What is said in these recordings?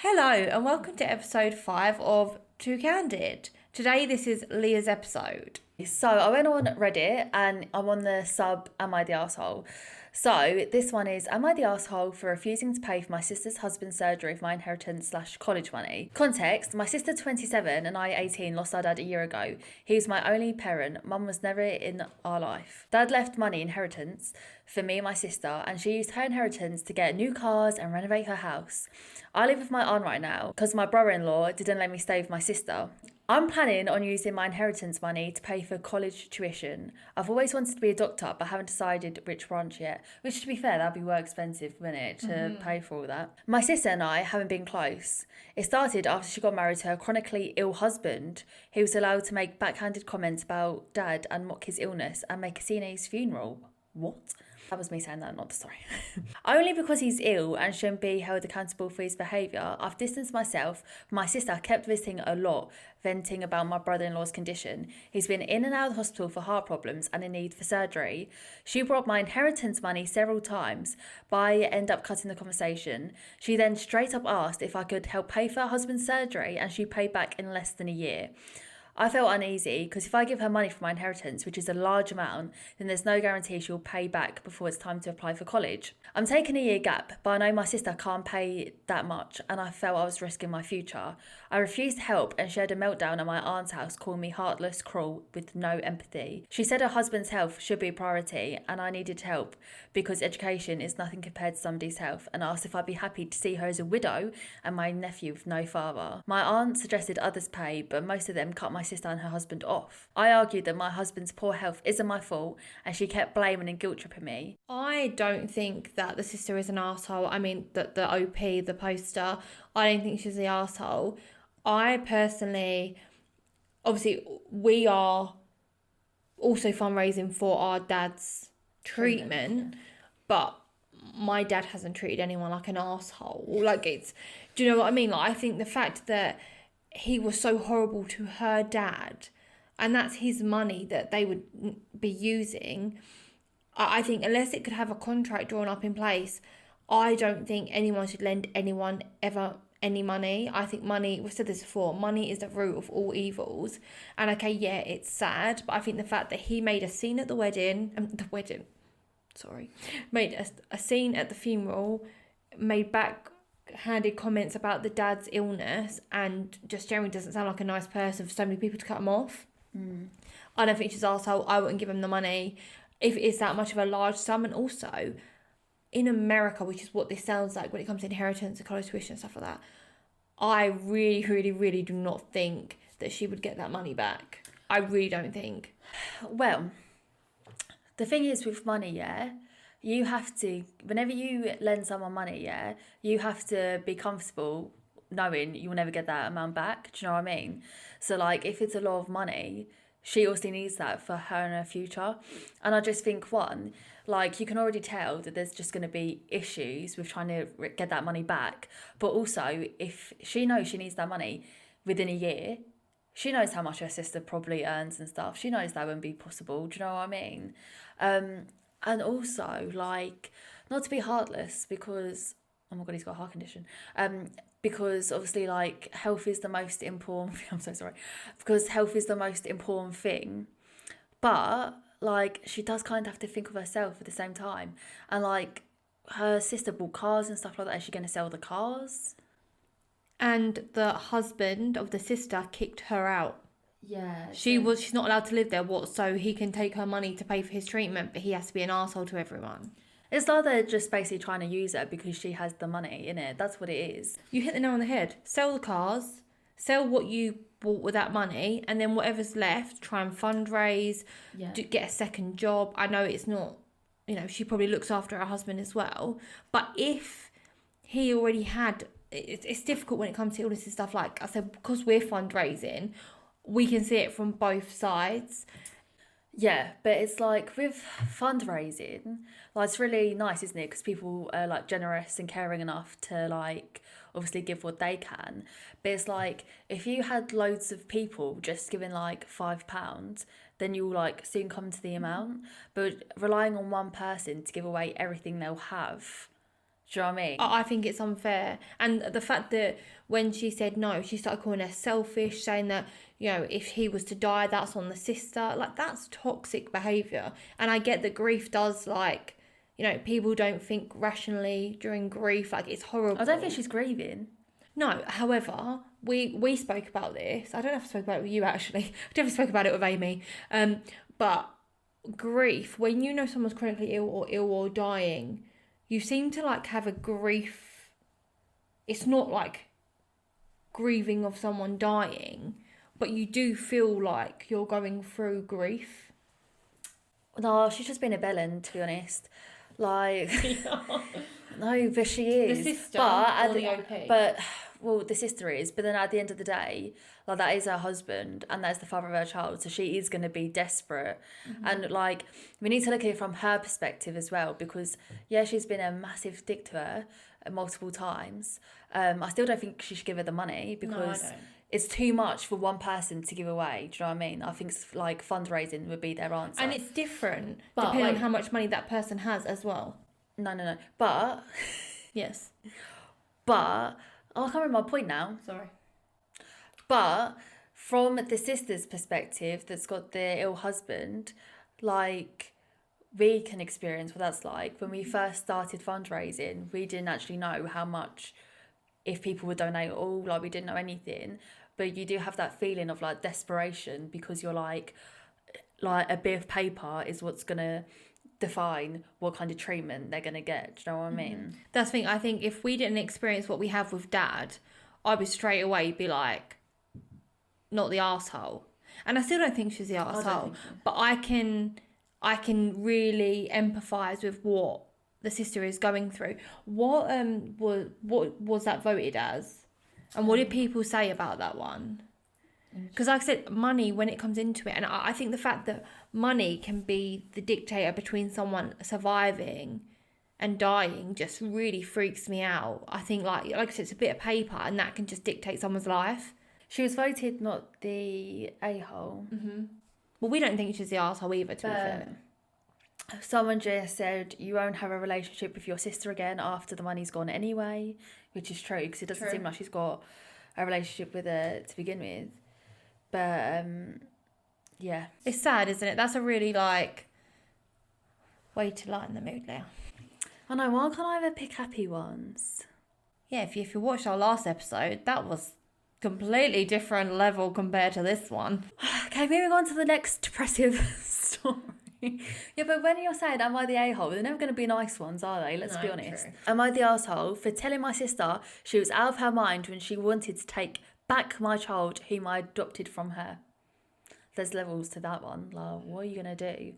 Hello and welcome to episode 5 of Too Candid. Today this is Leah's episode. So I went on Reddit and I'm on the sub Am I the Arsehole? So this one is, am I the arsehole for refusing to pay for my sister's husband's surgery for my inheritance / college money? Context, my sister 27 and I 18 lost our dad a year ago. He was my only parent. Mum was never in our life. Dad left money inheritance for me and my sister, and she used her inheritance to get new cars and renovate her house. I live with my aunt right now because my brother-in-law didn't let me stay with my sister. I'm planning on using my inheritance money to pay for college tuition. I've always wanted to be a doctor, but haven't decided which branch yet. Which, to be fair, that'd be more expensive, wouldn't it, to pay for all that? My sister and I haven't been close. It started after she got married to her chronically ill husband, who was allowed to make backhanded comments about Dad and mock his illness and make a scene at his funeral. What? That was me saying that, not the story. Only because he's ill and shouldn't be held accountable for his behaviour, I've distanced myself. My sister kept visiting a lot, venting about my brother-in-law's condition. He's been in and out of the hospital for heart problems and in need for surgery. She brought my inheritance money several times, but I end up cutting the conversation. She then straight up asked if I could help pay for her husband's surgery, and she paid back in less than a year. I felt uneasy because if I give her money for my inheritance, which is a large amount, then there's no guarantee she'll pay back before it's time to apply for college. I'm taking a year gap, but I know my sister can't pay that much and I felt I was risking my future. I refused to help and she had a meltdown at my aunt's house, calling me heartless, cruel, with no empathy. She said her husband's health should be a priority and I needed help because education is nothing compared to somebody's health, and asked if I'd be happy to see her as a widow and my nephew with no father. My aunt suggested others pay, but most of them cut my sister and her husband off. I argued that my husband's poor health isn't my fault and she kept blaming and guilt tripping me. I don't think that the sister is an arsehole. I mean, the OP, the poster, I don't think she's the arsehole. I personally, obviously, we are also fundraising for our dad's treatment, but my dad hasn't treated anyone like an arsehole. Do you know what I mean? Like, I think the fact that he was so horrible to her dad, and that's his money that they would be using, I think unless it could have a contract drawn up in place, I don't think anyone should lend anyone ever any money. I think money, we've said this before, money is the root of all evils. And okay, yeah, it's sad, but I think the fact that he made a scene at made a scene at the funeral, made backhanded comments about the dad's illness, and just generally doesn't sound like a nice person for so many people to cut him off. I don't think she's an arsehole. I wouldn't give him the money if it is that much of a large sum. And also, in America, which is what this sounds like when it comes to inheritance and college tuition and stuff like that, I really, really, really do not think that she would get that money back. I really don't think. Well, the thing is with money, yeah, you have to, whenever you lend someone money, yeah, you have to be comfortable knowing you will never get that amount back. Do you know what I mean? So, like, if it's a lot of money, she also needs that for her and her future. And I just think, one, like, you can already tell that there's just going to be issues with trying to get that money back. But also, if she knows she needs that money within a year, she knows how much her sister probably earns and stuff. She knows that wouldn't be possible. Do you know what I mean? And also, like, not to be heartless because, oh my God, he's got a heart condition. Because obviously, like, health is the most important, I'm so sorry, because health is the most important thing. But, like, she does kind of have to think of herself at the same time. And, like, her sister bought cars and stuff like that. Is she going to sell the cars? And the husband of the sister kicked her out. Yeah. She's not allowed to live there, so he can take her money to pay for his treatment, but he has to be an arsehole to everyone. It's like they're just basically trying to use her because she has the money in it. That's what it is. You hit the nail on the head. Sell the cars, sell what you bought with that money, and then whatever's left, try and fundraise, get a second job. I know it's not, she probably looks after her husband as well. But if he already had, it's difficult when it comes to illness and stuff. Like I said, because we're fundraising, we can see it from both sides. Yeah, but it's like with fundraising, like, it's really nice, isn't it? Because people are, like, generous and caring enough to, like, obviously give what they can. But it's like, if you had loads of people just giving, like, £5, then you'll, like, soon come to the amount. But relying on one person to give away everything they'll have, Do you know what I mean? I think it's unfair. And the fact that when she said no, she started calling her selfish, saying that, you know, if he was to die, that's on the sister. Like, that's toxic behaviour. And I get that grief does, like, you know, people don't think rationally during grief. Like, it's horrible. I don't think she's grieving. No, however, we spoke about this. I don't know if I spoke about it with you, actually. I definitely spoke about it with Amy. But grief, when you know someone's chronically ill or dying, you seem to, like, have a grief. It's not like grieving of someone dying, but you do feel like you're going through grief. No, she's just been a bellend, to be honest. Like, no, but she is. The sister but or the OP? But, well, the sister is. But then at the end of the day, like, that is her husband and that is the father of her child. So she is going to be desperate. Mm-hmm. And, like, we need to look at it from her perspective as well. Because, yeah, she's been a massive dick to her multiple times. I still don't think she should give her the money because it's too much for one person to give away. Do you know what I mean? I think, like, fundraising would be their answer. And it's different depending on how much money that person has as well. No. But... Yes. But... Oh, I can't remember my point now. Sorry. But from the sister's perspective that's got the ill husband, like, we can experience what that's like. When we first started fundraising, we didn't actually know how much, if people would donate at all, like, we didn't know anything. But you do have that feeling of, like, desperation because you're like a bit of paper is what's going to define what kind of treatment they're going to get. Do you know what I mean? That's the thing. I think if we didn't experience what we have with Dad, I would straight away be like, not the arsehole. And I still don't think she's the arsehole. So. But I can really empathise with what the sister is going through. What was that voted as? And what did people say about that one? Because like I said, money, when it comes into it, and I think the fact that money can be the dictator between someone surviving and dying just really freaks me out. I think, like I said, it's a bit of paper and that can just dictate someone's life. She was voted not the a-hole. Mm-hmm. Well, we don't think she's the arsehole either, to be fair. Someone just said you won't have a relationship with your sister again after the money's gone anyway, which is true because it doesn't seem like she's got a relationship with her to begin with. But, yeah. It's sad, isn't it? That's a really, like, way to lighten the mood now. I know, why can't I ever pick happy ones? Yeah, if you watched our last episode, that was completely different level compared to this one. Okay, moving on to the next depressive story. Yeah, but when you're saying, am I the a-hole? They're never going to be nice ones, are they? Let's be honest. True. Am I the arsehole for telling my sister she was out of her mind when she wanted to take back my child whom I adopted from her? There's levels to that one. Like, what are you going to do?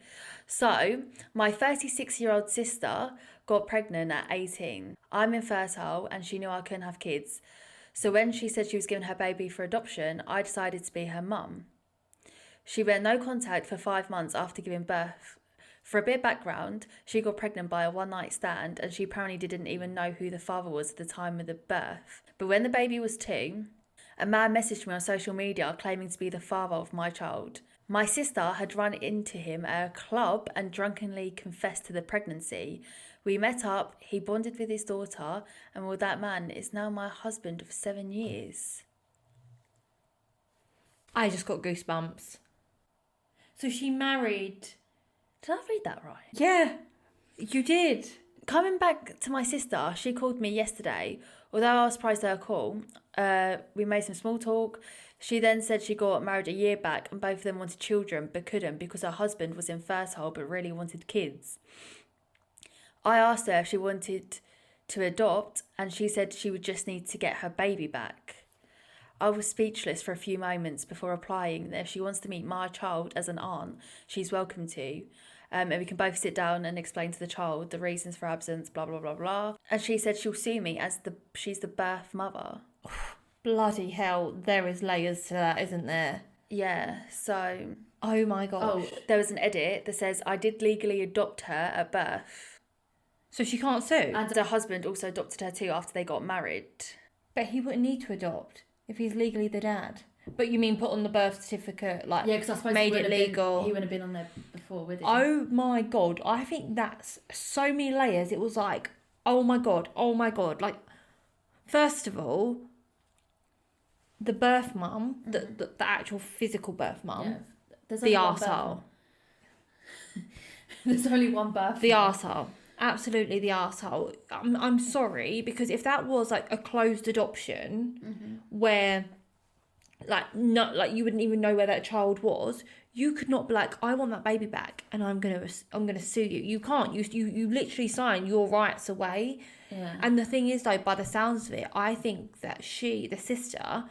So, my 36-year-old sister got pregnant at 18. I'm infertile and she knew I couldn't have kids. So when she said she was giving her baby for adoption, I decided to be her mum. She went no contact for 5 months after giving birth. For a bit of background, she got pregnant by a one-night stand and she apparently didn't even know who the father was at the time of the birth. But when the baby was 2, a man messaged me on social media claiming to be the father of my child. My sister had run into him at a club and drunkenly confessed to the pregnancy. We met up, he bonded with his daughter, and well, that man is now my husband of 7 years. I just got goosebumps. So she married... Did I read that right? Yeah, you did. Coming back to my sister, she called me yesterday. Although I was surprised at her call, we made some small talk. She then said she got married a year back and both of them wanted children but couldn't because her husband was infertile but really wanted kids. I asked her if she wanted to adopt and she said she would just need to get her baby back. I was speechless for a few moments before replying that if she wants to meet my child as an aunt, she's welcome to. And we can both sit down and explain to the child the reasons for absence, blah, blah, blah, blah. And she said she'll sue me as she's the birth mother. Bloody hell, there is layers to that, isn't there? Yeah, so... Oh my gosh. Oh, there was an edit that says, I did legally adopt her at birth. So she can't sue? And her husband also adopted her too after they got married. But he wouldn't need to adopt if he's legally the dad. But you mean put on the birth certificate, like, yeah, because I suppose made it legal. He wouldn't have been on there before, would he? Oh my God, I think that's so many layers. It was like, Oh my God. Like, first of all, the birth mum, the actual physical birth mum, There's the only one birth arsehole. mum. There's only one birth The mum. arsehole. Absolutely the arsehole. I'm sorry, because if that was like a closed adoption where like not like you wouldn't even know where that child was, you could not be like, I want that baby back and I'm gonna sue you. You can't. You literally sign your rights away. Yeah. And the thing is though, by the sounds of it, I think that the sister,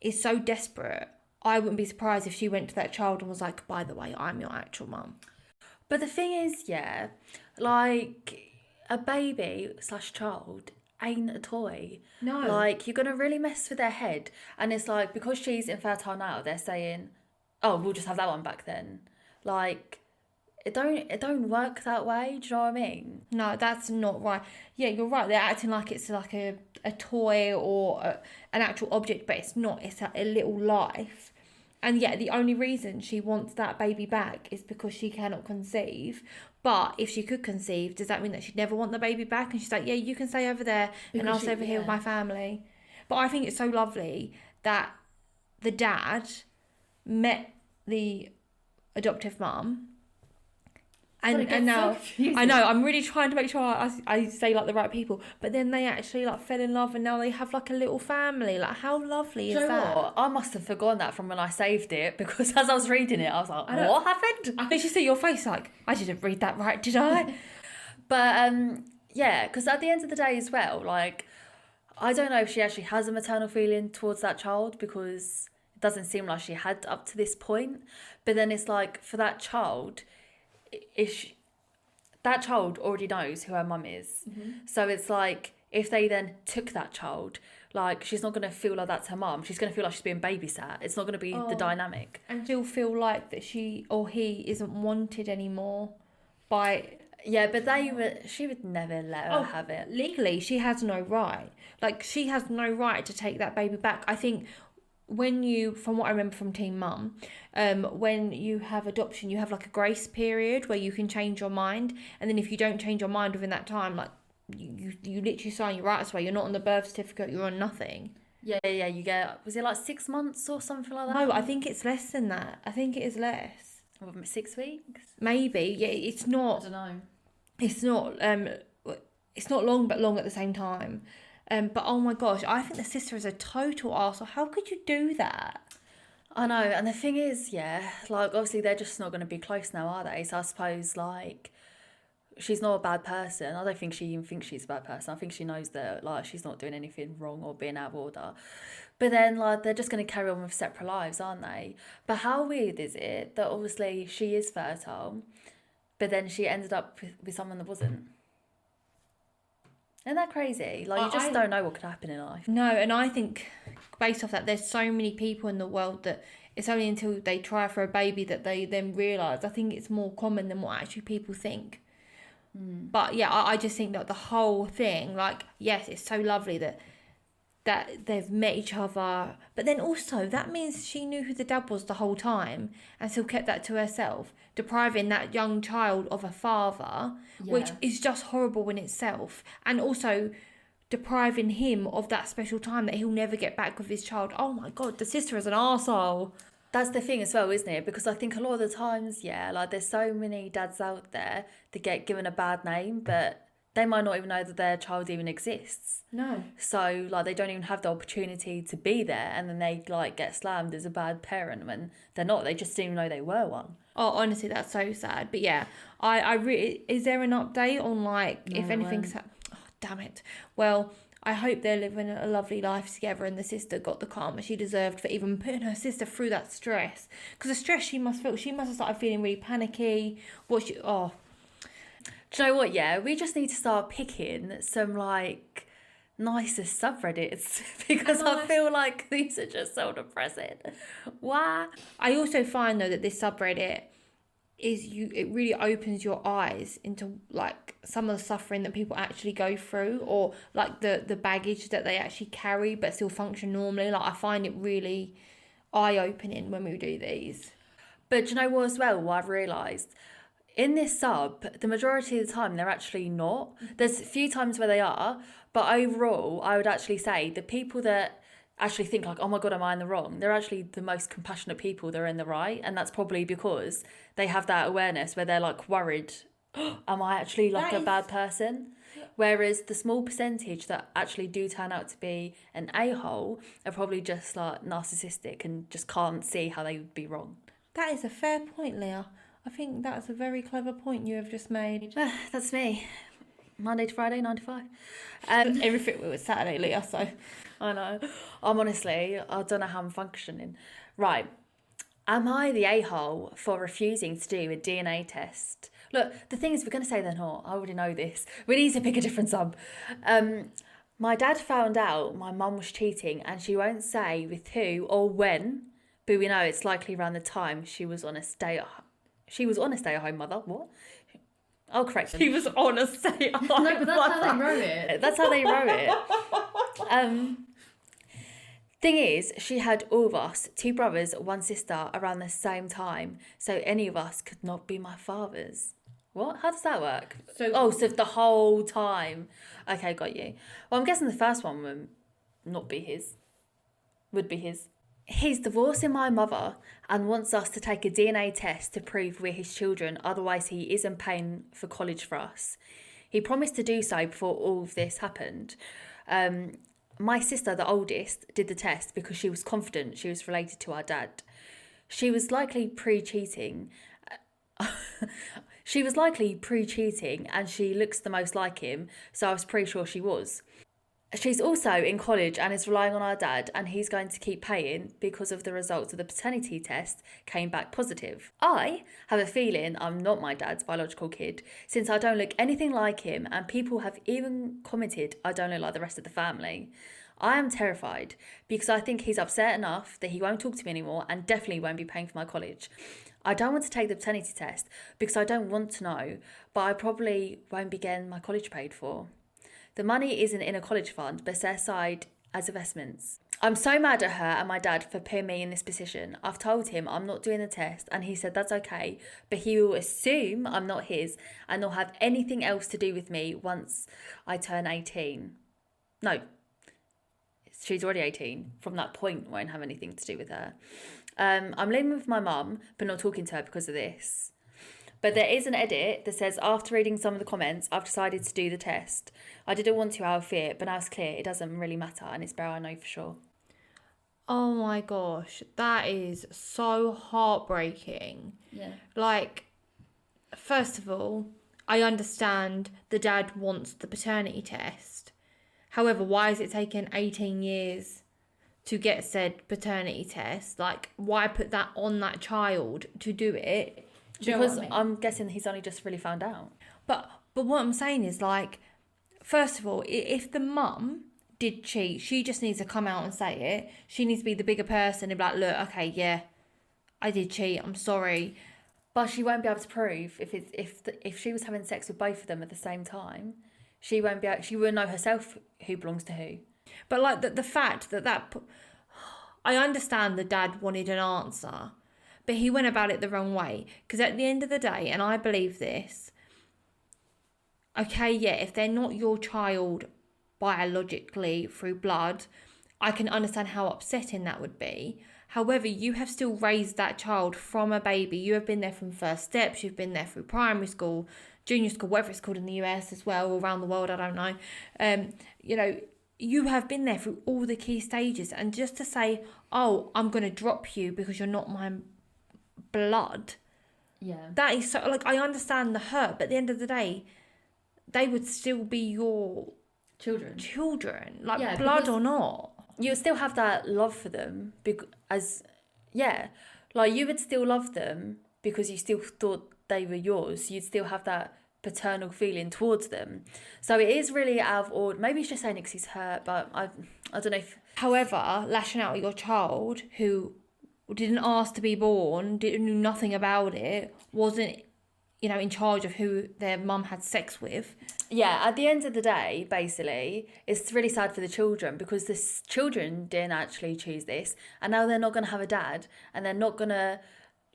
is so desperate. I wouldn't be surprised if she went to that child and was like, by the way, I'm your actual mum. But the thing is, yeah, like a baby / child ain't a toy. No. Like, you're going to really mess with their head. And it's like, because she's infertile now, they're saying, oh, we'll just have that one back then. Like, it don't work that way. Do you know what I mean? No, that's not right. Yeah, you're right. They're acting like it's like a toy or an actual object, but it's not. It's a little life. And yet the only reason she wants that baby back is because she cannot conceive. But if she could conceive, does that mean that she'd never want the baby back? And she's like, yeah, you can stay over there and I'll stay over here with my family. But I think it's so lovely that the dad met the adoptive mum. And now, I know, I'm really trying to make sure I say like the right people, but then they actually like fell in love and now they have like a little family. Like, how lovely is that? What? I must have forgotten that from when I saved it, because as I was reading it, I was like, what happened? I think you see your face like, I didn't read that right, did I? But yeah, because at the end of the day as well, like, I don't know if she actually has a maternal feeling towards that child, because it doesn't seem like she had up to this point. But then it's like, for that child, that child already knows who her mum is. So it's like, if they then took that child, like, she's not going to feel like that's her mum. She's going to feel like she's being babysat. It's not going to be the dynamic. And she'll feel like that she or he isn't wanted anymore by... Yeah, but she would never let her have it. Legally, she has no right. Like, she has no right to take that baby back. I think when you, from what I remember from Teen Mum, when you have adoption, you have like a grace period where you can change your mind. And then if you don't change your mind within that time, like, you literally sign your rights away. You're not on the birth certificate. You're on nothing. Yeah, you get, was it like 6 months or something like that? No, I think it's less than that. I think it is less. 6 weeks? Maybe. Yeah, it's not. I don't know. It's not long, but long at the same time. But oh my gosh, I think the sister is a total arsehole. How could you do that? I know, and the thing is, yeah, like, obviously they're just not going to be close now, are they? So I suppose, like, she's not a bad person. I don't think she even thinks she's a bad person. I think she knows that, like, she's not doing anything wrong or being out of order. But then, like, they're just going to carry on with separate lives, aren't they? But how weird is it that obviously she is fertile, but then she ended up with someone that wasn't? Isn't that crazy? Like, you just don't know what could happen in life. No, and I think based off that, there's so many people in the world that it's only until they try for a baby that they then realise. I think it's more common than what actually people think. But yeah, I just think that the whole thing, like, yes, it's so lovely that they've met each other, but then also that means she knew who the dad was the whole time and still kept that to herself, depriving that young child of a father, which is just horrible in itself, and also depriving him of that special time that he'll never get back with his child. Oh my God, the sister is an arsehole. That's the thing as well, isn't it? Because I think a lot of the times, yeah, like, there's so many dads out there that get given a bad name, but they might not even know that their child even exists. No. So, like, they don't even have the opportunity to be there, and then they, like, get slammed as a bad parent when they're not. They just didn't even know they were one. Oh, honestly, that's so sad. But yeah, I really... Is there an update on, like, if anything's... Oh, damn it. Well, I hope they're living a lovely life together and the sister got the karma she deserved for even putting her sister through that stress. Because the stress she must feel... She must have started feeling really panicky. Oh... Do you know what, yeah? We just need to start picking some, like, nicer subreddits, because I feel like these are just so depressing. Why? I also find, though, that this subreddit it really opens your eyes into, like, some of the suffering that people actually go through, or, like, the baggage that they actually carry but still function normally. Like, I find it really eye-opening when we do these. But do you know what as well, what I've realised? in this sub, the majority of the time, they're actually not. There's a few times where they are, but overall, I would actually say the people that actually think like, oh my God, am I in the wrong? They're actually the most compassionate people. They're in the right. And that's probably because they have that awareness where they're like worried, am I actually like a bad person? Whereas the small percentage that actually do turn out to be an a-hole are probably just like narcissistic and just can't see how they would be wrong. That is a fair point, Leah. I think that's a very clever point you have just made. That's me. Monday to Friday, 9 to 5. Everything was Saturday, Leah, so... I know. Honestly, I don't know how I'm functioning. Right. Am I the a-hole for refusing to do a DNA test? Look, the thing is, we're going to say they're not. I already know this. We need to pick a different sub. My dad found out my mum was cheating and she won't say with who or when, but we know it's likely around the time she was on a stay-at-home mother. What? I'll correct them. She was on a stay-at-home mother. No, but that's how they wrote it. That's how they wrote it. Thing is, she had all of us, 2 brothers, 1 sister, around the same time, so any of us could not be my father's. What? How does that work? So the whole time. Okay, got you. Well, I'm guessing the first one would not be his. Would be his. He's divorcing my mother and wants us to take a DNA test to prove we're his children, otherwise he isn't paying for college for us. He promised to do so before all of this happened. My sister, the oldest, did the test because she was confident she was related to our dad. She was likely pre-cheating. And she looks the most like him, so I was pretty sure she was. She's also in college and is relying on our dad, and he's going to keep paying because of the results of the paternity test came back positive. I have a feeling I'm not my dad's biological kid, since I don't look anything like him, and people have even commented I don't look like the rest of the family. I am terrified because I think he's upset enough that he won't talk to me anymore and definitely won't be paying for my college. I don't want to take the paternity test because I don't want to know, but I probably won't be getting my college paid for. The money isn't in a college fund, but set aside as investments. I'm so mad at her and my dad for putting me in this position. I've told him I'm not doing the test and he said that's okay, but he will assume I'm not his and not have anything else to do with me once I turn 18. No, she's already 18. From that point, won't have anything to do with her. I'm living with my mum, but not talking to her because of this. But there is an edit that says, after reading some of the comments, I've decided to do the test. I didn't want to out of fear, but now it's clear it doesn't really matter and it's better I know for sure. Oh my gosh, that is so heartbreaking. Yeah. Like, first of all, I understand the dad wants the paternity test. However, why is it taking 18 years to get said paternity test? Like, why put that on that child to do it? Because I'm guessing he's only just really found out. But what I'm saying is, like, first of all, if the mum did cheat, she just needs to come out and say it. She needs to be the bigger person and be like, look, okay, yeah, I did cheat, I'm sorry. But she won't be able to prove if she was having sex with both of them at the same time. She won't know herself who belongs to who. But like the fact that I understand the dad wanted an answer, but he went about it the wrong way. Because at the end of the day, and I believe this, okay, yeah, if they're not your child biologically through blood, I can understand how upsetting that would be. However, you have still raised that child from a baby. You have been there from first steps. You've been there through primary school, junior school, whatever it's called in the US as well, or around the world, I don't know. You have been there through all the key stages. And just to say, oh, I'm going to drop you because you're not my blood. Yeah. That is so, like, I understand the hurt, but at the end of the day, they would still be your children, like, yeah, blood or not. You would still have that love for them like you would still love them because you still thought they were yours. You'd still have that paternal feeling towards them. So it is really out of order. Maybe he's just saying it because he's hurt, but I don't know if... However, lashing out at your child who didn't ask to be born, knew nothing about it, wasn't, in charge of who their mum had sex with. Yeah, at the end of the day, basically, it's really sad for the children because the children didn't actually choose this, and now they're not going to have a dad, and they're not going to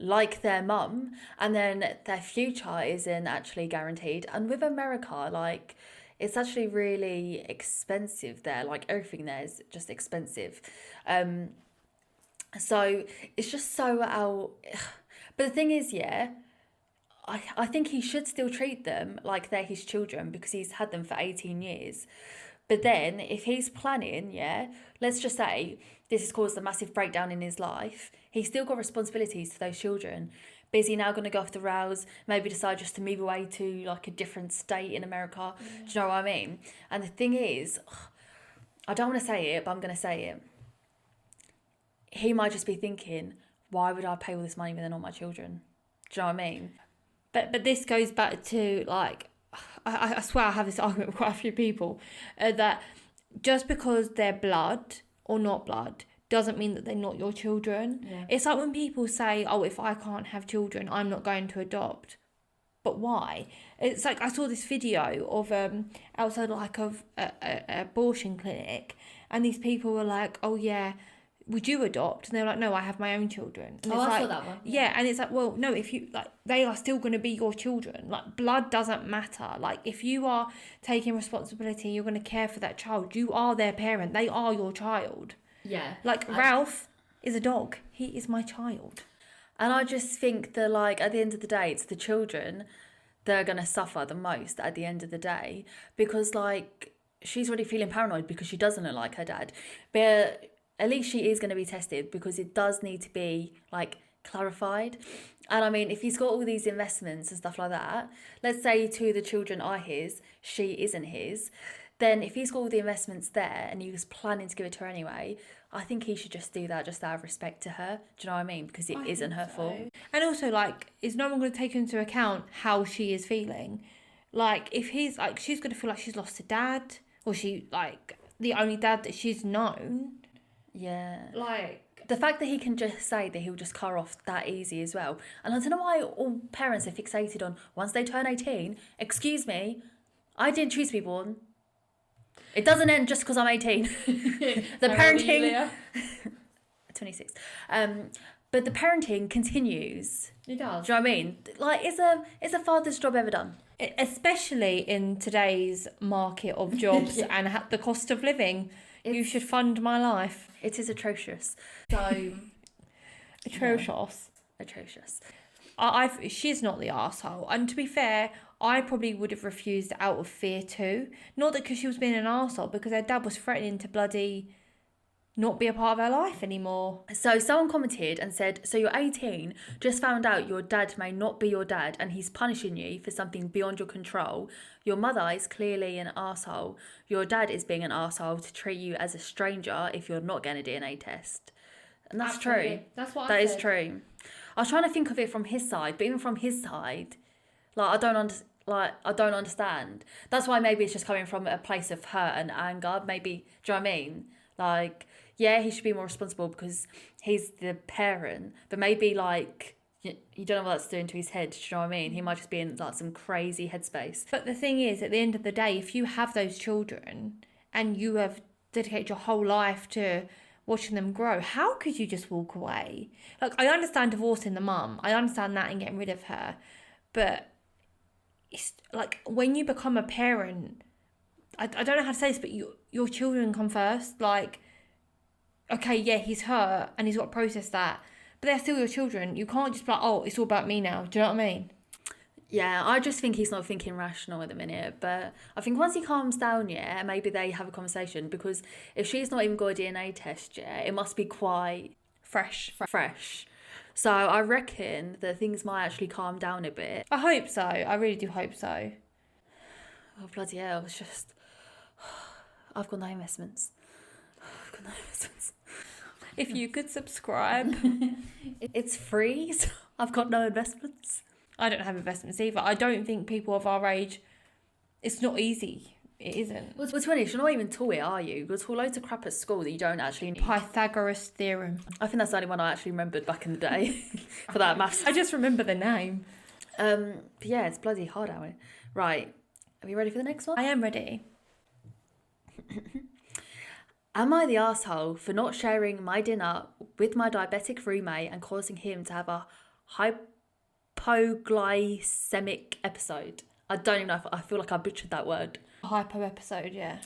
like their mum, and then their future isn't actually guaranteed. And with America, like, it's actually really expensive there. Like, everything there is just expensive. So it's just so out. But the thing is, yeah, I think he should still treat them like they're his children because he's had them for 18 years. But then if he's planning, yeah, let's just say this has caused a massive breakdown in his life, he's still got responsibilities to those children. But is he now going to go off the rails, maybe decide just to move away to like a different state in America? Do you know what I mean? And the thing is, I don't want to say it, but I'm going to say it. He might just be thinking, why would I pay all this money when they're not my children? Do you know what I mean? But this goes back to, like, I swear I have this argument with quite a few people, that just because they're blood or not blood doesn't mean that they're not your children. Yeah. It's like when people say, oh, if I can't have children, I'm not going to adopt. But why? It's like I saw this video of outside like of a abortion clinic, and these people were like, oh yeah, would you adopt? And they're like, no, I have my own children. And I it's saw that one. Yeah, and it's like, well, no, if you, like, they are still going to be your children. Like, blood doesn't matter. Like, if you are taking responsibility, you're going to care for that child. You are their parent. They are your child. Yeah. Like, Ralph is a dog. He is my child. And I just think that, like, at the end of the day, it's the children that are going to suffer the most at the end of the day. Because, like, she's already feeling paranoid because she doesn't look like her dad. But at least she is going to be tested because it does need to be, like, clarified. And I mean, if he's got all these investments and stuff like that, let's say two of the children are his, she isn't his, then if he's got all the investments there and he was planning to give it to her anyway, I think he should just do that just out of respect to her. Do you know what I mean? Because it isn't her fault. And also, like, is no one going to take into account how she is feeling? Like, if he's, like, she's going to feel like she's lost a dad, or she, like, the only dad that she's known. Yeah. Like, the fact that he can just say that he'll just car off that easy as well. And I don't know why all parents are fixated on once they turn 18, excuse me, I didn't choose to be born. It doesn't end just because I'm 18. The parenting... 26. But the parenting continues. it does. Do you know what I mean? Like, is a father's job ever done? Especially in today's market of jobs and the cost of living. You should fund my life. It is atrocious. So... Atrocious. Yeah. Atrocious. She's not the arsehole. And to be fair, I probably would have refused out of fear too. Not that because she was being an arsehole, because her dad was threatening to bloody not be a part of her life anymore. So someone commented and said, so you're 18, just found out your dad may not be your dad and he's punishing you for something beyond your control. Your mother is clearly an arsehole. Your dad is being an arsehole to treat you as a stranger if you're not getting a DNA test. And that's Absolutely. true. That's what That I is said. true. I was trying to think of it from his side, but even from his side, like, I don't understand. That's why maybe it's just coming from a place of hurt and anger. Maybe, do you know what I mean? Like, yeah, he should be more responsible because he's the parent, but maybe, like, you don't know what that's doing to his head. Do you know what I mean? He might just be in, like, some crazy headspace. But the thing is, at the end of the day, if you have those children and you have dedicated your whole life to watching them grow, how could you just walk away? Like, I understand divorcing the mum. I understand that and getting rid of her. But it's like when you become a parent, I don't know how to say this, but your children come first. Like, okay, yeah, he's hurt and he's got to process that, but they're still your children. You can't just be like, oh, it's all about me now. Do you know what I mean? Yeah, I just think he's not thinking rational at the minute. But I think once he calms down, yeah, maybe they have a conversation. Because if she's not even got a DNA test yet, it must be quite Fresh. So I reckon that things might actually calm down a bit. I hope so. I really do hope so. Oh, bloody hell, it's just... I've got no investments. If you could subscribe. It's free, so I've got no investments. I don't have investments either. I don't think people of our age, it's not easy. It isn't. Well, to be honest, you're not even taught it, are you? You're taught loads of crap at school that you don't actually need. Pythagoras theorem. I think that's the only one I actually remembered back in the day for that maths. I just remember the name. But yeah, it's bloody hard out here. Right, are you ready for the next one? I am ready. Am I the arsehole for not sharing my dinner with my diabetic roommate and causing him to have a hypoglycemic episode. I don't even know if I feel like I butchered that word. Hypo episode, yeah.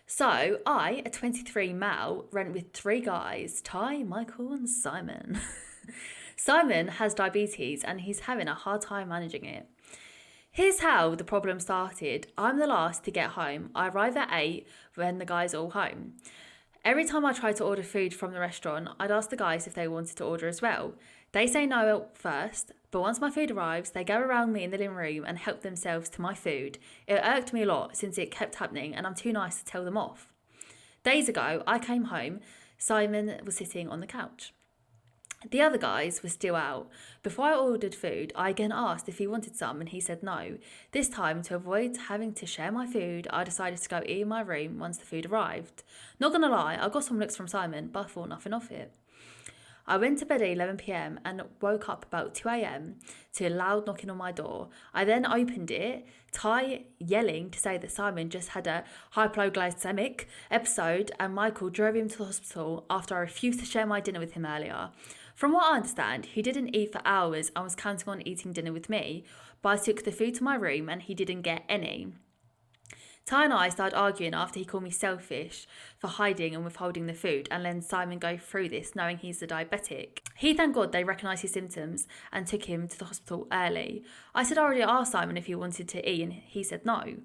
So I, a 23 male, went with 3 guys, Ty, Michael and Simon. Simon has diabetes and he's having a hard time managing it. Here's how the problem started. I'm the last to get home. I arrive at 8 when the guys are all home. Every time I try to order food from the restaurant, I'd ask the guys if they wanted to order as well. They say no at first, but once my food arrives, they go around me in the living room and help themselves to my food. It irked me a lot since it kept happening and I'm too nice to tell them off. Days ago, I came home. Simon was sitting on the couch. The other guys were still out. Before I ordered food, I again asked if he wanted some and he said no. This time, to avoid having to share my food, I decided to go eat in my room once the food arrived. Not gonna lie, I got some looks from Simon, but I thought nothing of it. I went to bed at 11 p.m. and woke up about 2 a.m. to a loud knocking on my door. I then opened it, Ty yelling to say that Simon just had a hypoglycemic episode and Michael drove him to the hospital after I refused to share my dinner with him earlier. From what I understand, he didn't eat for hours and was counting on eating dinner with me, but I took the food to my room and he didn't get any. Ty and I started arguing after he called me selfish for hiding and withholding the food and letting Simon go through this knowing he's a diabetic. He thanked God they recognised his symptoms and took him to the hospital early. I said I already asked Simon if he wanted to eat and he said no.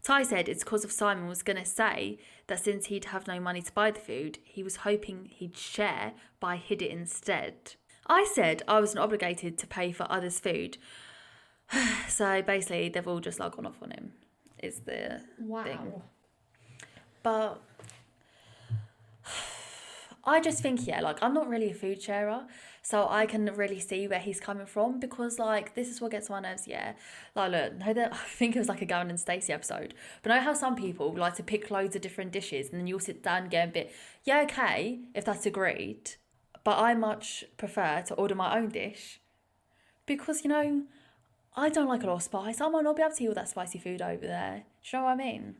Ty said it's because of Simon was going to say that since he'd have no money to buy the food, he was hoping he'd share, but I hid it instead. I said I wasn't obligated to pay for others' food. So basically they've all just gone off on him. Is the thing. But I just think, I'm not really a food sharer, so I can really see where he's coming from because, this is what gets on my nerves, yeah. Look, I think it was a Gavin and Stacey episode, but know how some people like to pick loads of different dishes and then you'll sit down and get a bit, yeah, okay, if that's agreed, but I much prefer to order my own dish because, I don't like a lot of spice. I might not be able to eat all that spicy food over there. Do you know what I mean?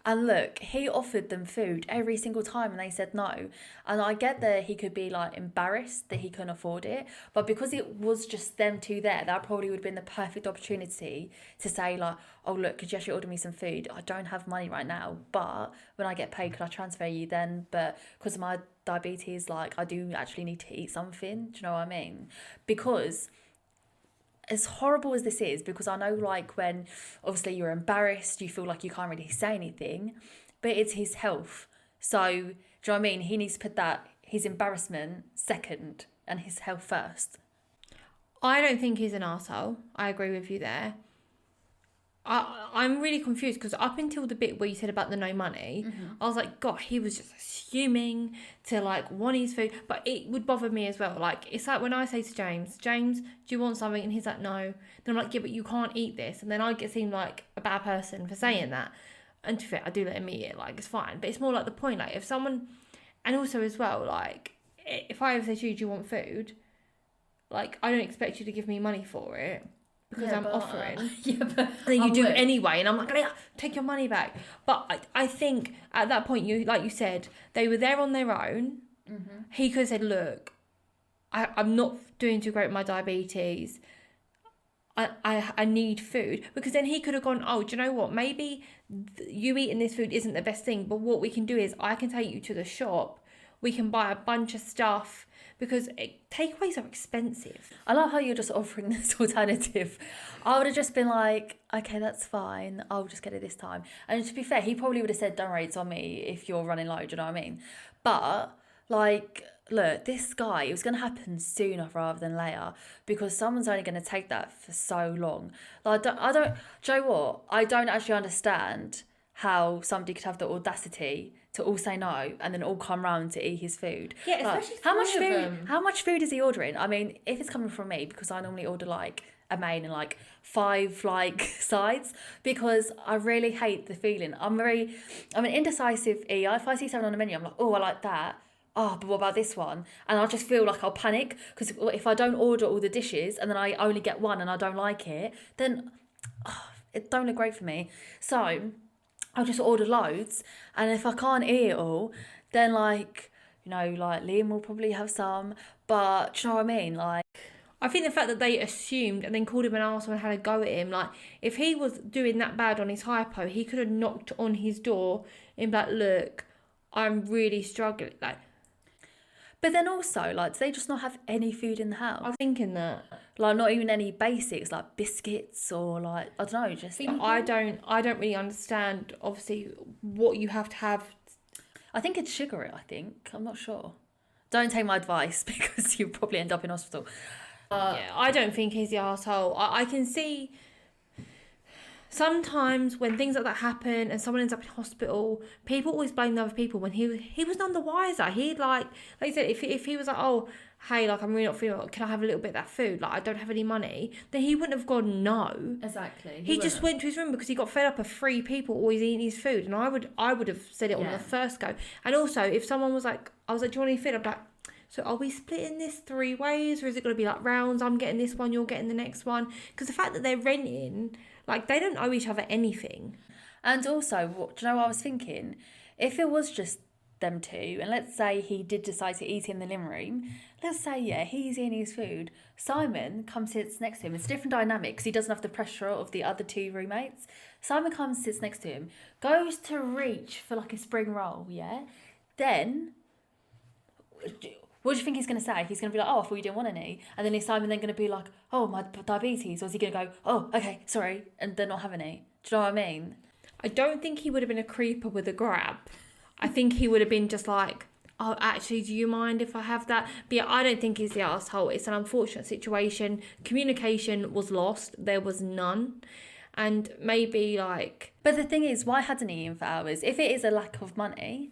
And look, he offered them food every single time and they said no. And I get that he could be embarrassed that he couldn't afford it. But because it was just them two there, that probably would have been the perfect opportunity to say oh look, could you actually order me some food? I don't have money right now, but when I get paid, could I transfer you then? But because of my diabetes, I do actually need to eat something. Do you know what I mean? Because as horrible as this is, because I know when obviously you're embarrassed, you feel like you can't really say anything, but it's his health. So, do you know what I mean? He needs to put his embarrassment second and his health first. I don't think he's an arsehole. I agree with you there. I'm really confused because up until the bit where you said about the no money, I was like, God, he was just assuming to want his food. But it would bother me as well. It's when I say to James, do you want something? And he's like, no. Then I'm like, yeah, but you can't eat this. And then I get seen like a bad person for saying that. And to be fair, I do let him eat it. It's fine. But it's more the point. If someone, and also as well, if I ever say to you, do you want food? I don't expect you to give me money for it. Because I'm offering. But and then you do it anyway. And I'm like, take your money back. But I think at that point, you said, they were there on their own. Mm-hmm. He could have said, look, I'm not doing too great with my diabetes. I need food. Because then he could have gone, do you know what? Maybe you eating this food isn't the best thing. But what we can do is I can take you to the shop. We can buy a bunch of stuff. Because takeaways are expensive. I love how you're just offering this alternative. I would have just been like, okay, that's fine. I'll just get it this time. And to be fair, he probably would have said, don't worry, it's on me if you're running low, do you know what I mean? But, look, this guy, it was going to happen sooner rather than later because someone's only going to take that for so long. I don't, do you know what? I don't actually understand how somebody could have the audacity to all say no and then all come round to eat his food. Yeah, especially how much food is he ordering? I mean, if it's coming from me, because I normally order a main and 5 sides, because I really hate the feeling. I'm an indecisive eater. If I see something on the menu, I'm like, oh, I like that. Oh, but what about this one? And I just feel like I'll panic because if I don't order all the dishes and then I only get one and I don't like it, then it don't look great for me. So I'll just order loads, and if I can't eat it all, then Liam will probably have some. But do you know what I mean? I I think the fact that they assumed and then called him an arsehole and had a go at him, like, if he was doing that bad on his hypo, he could have knocked on his door and be like, look, I'm really struggling. Like, but then also, like, do they just not have any food in the I house? was thinking that. Like, not even any basics, like biscuits or, like, I don't know, just... I don't really understand, obviously, what you have to have. I think it's sugar it, I think. I'm not sure. Don't take my advice because you'll probably end up in hospital. Yeah, I don't think he's the arsehole. I can see sometimes when things like that happen and someone ends up in hospital, people always blame the other people when he was none the wiser. He'd like you said, if he was like, oh, hey, like, I'm really not feeling well, can I have a little bit of that food? Like, I don't have any money. Then he wouldn't have gone no. Exactly. He just went to his room because he got fed up of 3 people always eating his food. And I would have said it on the first go. And also, if someone was like, I was like, do you want any food? I'm like, so are we splitting this 3 ways, or is it going to be like rounds? I'm getting this one, you're getting the next one. Because the fact that they're renting, like, they don't owe each other anything. And also, do you know what I was thinking? If it was just them two, and let's say he did decide to eat in the living room, let's say, he's eating his food, Simon comes, sits next to him. It's a different dynamic because he doesn't have the pressure of the other 2 roommates. Simon comes, sits next to him, goes to reach for like a spring roll, then what do you think he's going to say? He's going to be like, oh, I thought you didn't want any. And then is Simon then going to be like, oh, my diabetes? Or is he going to go, oh, okay, sorry, and then not have any? Do you know what I mean? I don't think he would have been a creeper with a grab. I think he would have been just like, oh, actually, do you mind if I have that? But yeah, I don't think he's the arsehole. It's an unfortunate situation. Communication was lost. There was none. And maybe like... But the thing is, why hadn't he eaten for hours? If it is a lack of money,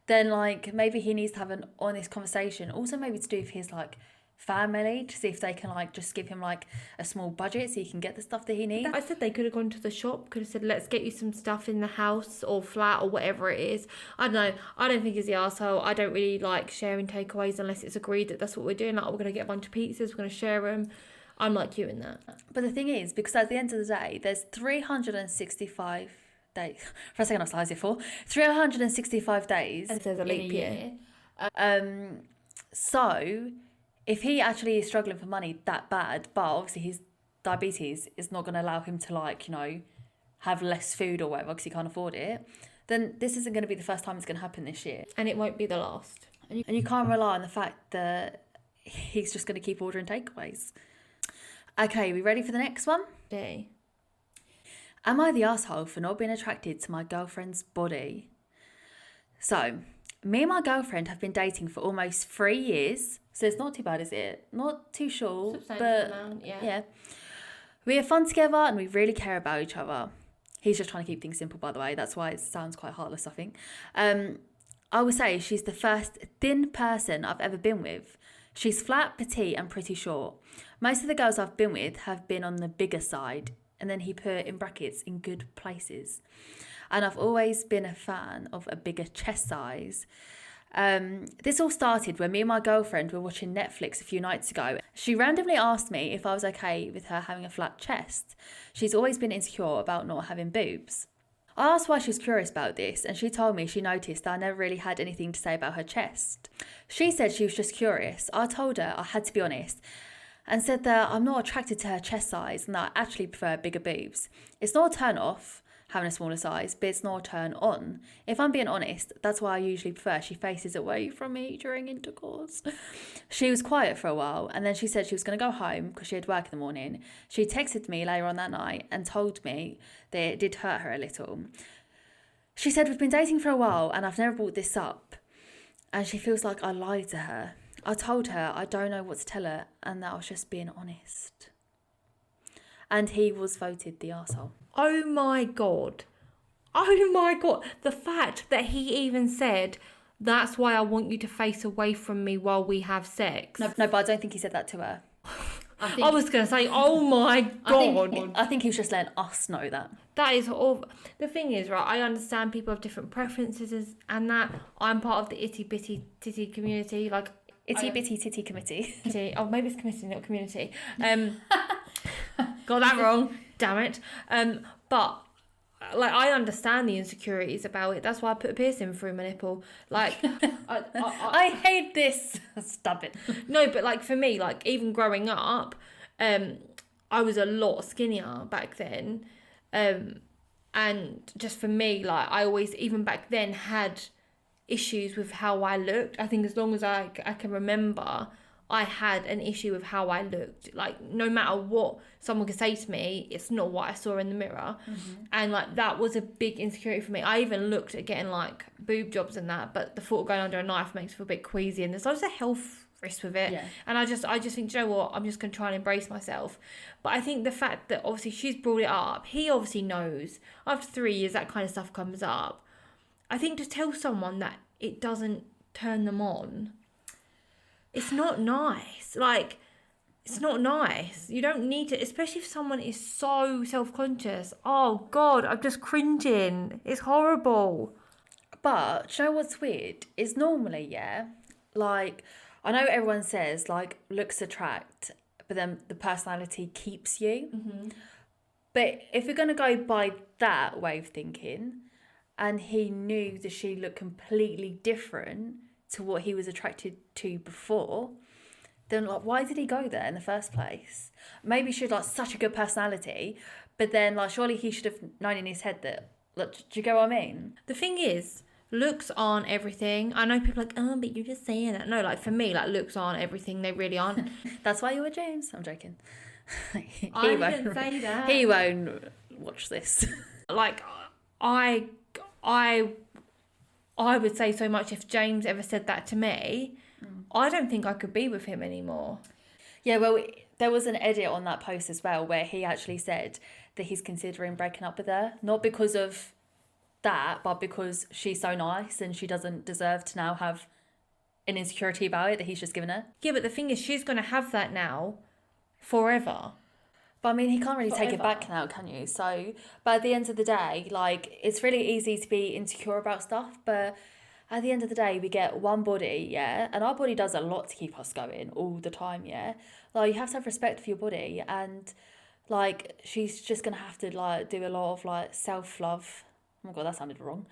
then like maybe he needs to have an honest conversation. Also maybe to do with his like family, to see if they can like just give him like a small budget so he can get the stuff that he needs. I said they could have gone to the shop, could have said, let's get you some stuff in the house or flat or whatever it is. I don't know. I don't think he's the arsehole. I don't really like sharing takeaways unless it's agreed that that's what we're doing. Like, we're going to get a bunch of pizzas, we're going to share them. I'm like you in that. But the thing is, because at the end of the day, there's 365 days. For a second I was like, is it 4? 365 days. And there's a leap year. So if he actually is struggling for money that bad, but obviously his diabetes is not going to allow him to like, you know, have less food or whatever because he can't afford it, then this isn't going to be the first time it's going to happen this year. And it won't be the last. And you can't rely on the fact that he's just going to keep ordering takeaways. Okay, we ready for the next one? Day. Am I the arsehole for not being attracted to my girlfriend's body? So, me and my girlfriend have been dating for almost 3 years. So it's not too bad, is it? Not too short, but amount, yeah. We have fun together and we really care about each other. He's just trying to keep things simple, by the way. That's why it sounds quite heartless, I think. I would say she's the first thin person I've ever been with. She's flat, petite and pretty short. Most of the girls I've been with have been on the bigger side, and then he put in brackets, in good places. And I've always been a fan of a bigger chest size. This all started when me and my girlfriend were watching Netflix a few nights ago. She randomly asked me if I was okay with her having a flat chest. She's always been insecure about not having boobs. I asked why she was curious about this, and she told me she noticed that I never really had anything to say about her chest. She said she was just curious. I told her I had to be honest and said that I'm not attracted to her chest size and that I actually prefer bigger boobs. It's not a turn off having a smaller size, but it's not a turn on. If I'm being honest, that's why I usually prefer she faces away from me during intercourse. She was quiet for a while, and then she said she was going to go home because she had work in the morning. She texted me later on that night and told me that it did hurt her a little. She said, we've been dating for a while and I've never brought this up, and she feels like I lied to her. I told her I don't know what to tell her and that I was just being honest. And he was voted the arsehole. Oh my God. Oh my God. The fact that he even said, that's why I want you to face away from me while we have sex. No, but I don't think he said that to her. I was going to say, oh my God. I think he was just letting us know that. That is awful. The thing is, right, I understand people have different preferences and that. I'm part of the itty bitty titty community. Like, Itty bitty titty committee. Oh, maybe it's committee, not community. Got that wrong. Damn it. But like, I understand the insecurities about it. That's why I put a piercing through my nipple. Like, I hate this. Stop it. no, but like for me, like even growing up, I was a lot skinnier back then, and just for me, like I always, even back then, had issues with how I looked. I think as long as I can remember, I had an issue with how I looked. Like, no matter what someone could say to me, it's not what I saw in the mirror. And like that was a big insecurity for me. I even looked at getting like boob jobs and that, but the thought of going under a knife makes me feel a bit queasy, and there's loads of health risk with it. And I just think, do you know what, I'm just going to try and embrace myself. But I think the fact that obviously she's brought it up, he obviously knows after 3 years that kind of stuff comes up. I think to tell someone that it doesn't turn them on, it's not nice. Like, it's not nice. You don't need to, especially if someone is so self-conscious. Oh God, I'm just cringing. It's horrible. But do you know what's weird? Is normally, like, I know everyone says like looks attract, but then the personality keeps you. But if we're going to go by that way of thinking, and he knew that she looked completely different to what he was attracted to before, then like why did he go there in the first place? Maybe she had like such a good personality, but then like surely he should have known in his head that, look, do you get what I mean? The thing is, looks aren't everything. I know people are like, oh, but you're just saying that. No, like for me, like looks aren't everything. They really aren't. That's why you were James. I'm joking. I didn't say that. He won't watch this. Like, I would say so much if James ever said that to me. I don't think I could be with him anymore. Yeah, well, there was an edit on that post as well where he actually said that he's considering breaking up with her, not because of that, but because she's so nice and she doesn't deserve to now have an insecurity about it that he's just given her. Yeah, but the thing is, she's going to have that now forever. But I mean, he can't really take it back now, can you? So, but at the end of the day, like, it's really easy to be insecure about stuff, but at the end of the day, we get one body, and our body does a lot to keep us going all the time, Like, you have to have respect for your body, and, like, she's just going to have to, like, do a lot of, like, self-love. Oh my God, that sounded wrong.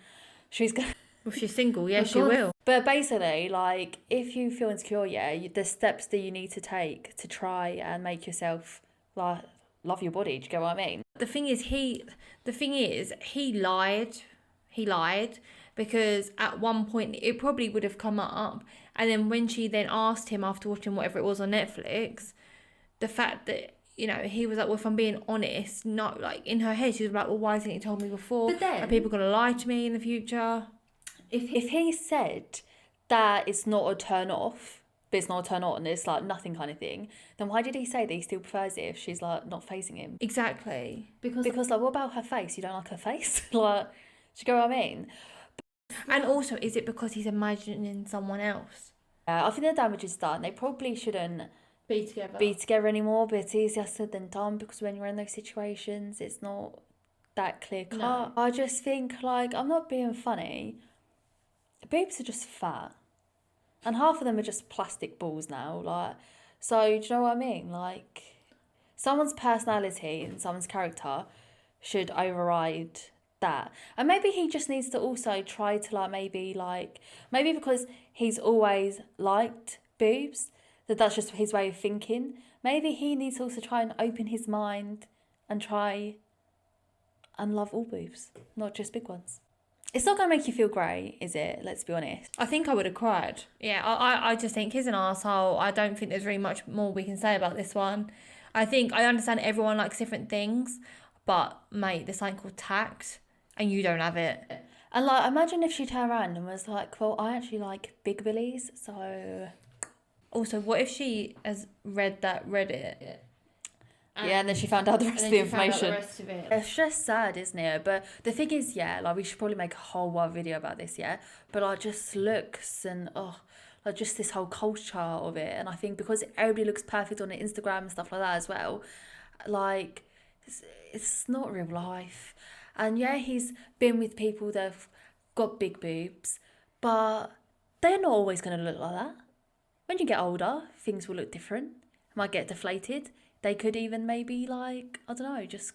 She's going to... If she's single, yeah, she will. But basically, like, if you feel insecure, the steps that you need to take to try and make yourself, like, love your body, do you get what I mean? The thing is, he lied. He lied because at one point it probably would have come up, and then when she then asked him after watching whatever it was on Netflix, the fact that, you know, he was like, well, if I'm being honest, not like in her head, she was like, well, why hasn't he told me before? But then, are people going to lie to me in the future? If he said that it's not a turn off, but it's not a turn on, it's like nothing kind of thing, then why did he say that he still prefers it if she's like not facing him? Exactly. Because like, what about her face? You don't like her face? Like, do you get what I mean? And also, is it because he's imagining someone else? I think the damage is done. They probably shouldn't Be together anymore, but it's easier said than done, because when you're in those situations, it's not that clear cut. No. I just think, like, I'm not being funny, boobs are just fat. And half of them are just plastic balls now. Like, so do you know what I mean? Like, someone's personality and someone's character should override that. And maybe he just needs to also try to, like, maybe because he's always liked boobs, that's just his way of thinking. Maybe he needs to also try and open his mind and try and love all boobs, not just big ones. It's not going to make you feel great, is it? Let's be honest. I think I would have cried. Yeah, I just think he's an arsehole. I don't think there's really much more we can say about this one. I think I understand everyone likes different things, but mate, there's something called tact, and you don't have it. And like, imagine if she turned around and was like, well, I actually like big billies, so... Also, what if she has read that Reddit? And then she found out the rest of the information. It. It's just sad, isn't it? But the thing is, like, we should probably make a whole other video about this, But like, just looks and like just this whole culture of it. And I think because everybody looks perfect on Instagram and stuff like that as well, like, it's not real life. And he's been with people that have got big boobs, but they're not always going to look like that. When you get older, things will look different. Might get deflated. They could even maybe, like, I don't know, just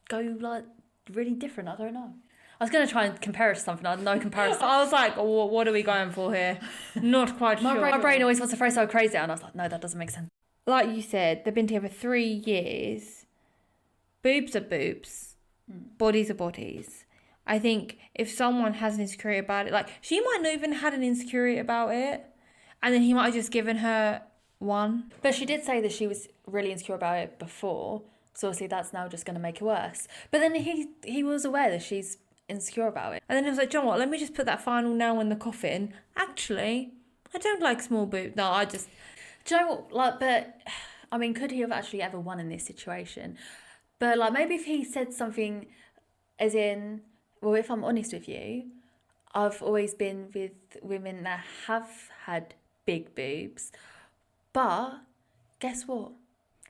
go, like, really different. I don't know. I was going to try and compare it to something. I had no comparison. I was like, what are we going for here? Not quite sure. My brain always wants to throw so crazy out, and I was like, no, that doesn't make sense. Like you said, they've been together 3 years. Boobs are boobs. Bodies are bodies. I think if someone has an insecurity about it, like, she might not even had an insecurity about it, and then he might have just given her one. But she did say that she was really insecure about it before, so obviously that's now just going to make it worse. But then he was aware that she's insecure about it. And then he was like, John, what? Let me just put that final nail in the coffin. Actually, I don't like small boobs. No, I just... Do you know what? Like, but, I mean, could he have actually ever won in this situation? But, like, maybe if he said something as in, well, if I'm honest with you, I've always been with women that have had big boobs. But, guess what?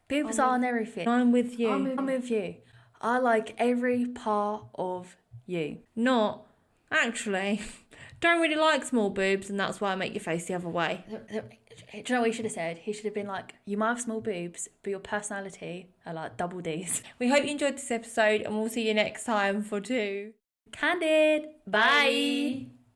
Boobs aren't everything. I'm with you. I'm with you. I like every part of you. Not, actually, don't really like small boobs, and that's why I make your face the other way. Do you know what he should have said? He should have been like, you might have small boobs, but your personality are like double Ds. We hope you enjoyed this episode, and we'll see you next time for 2. Candid. Bye.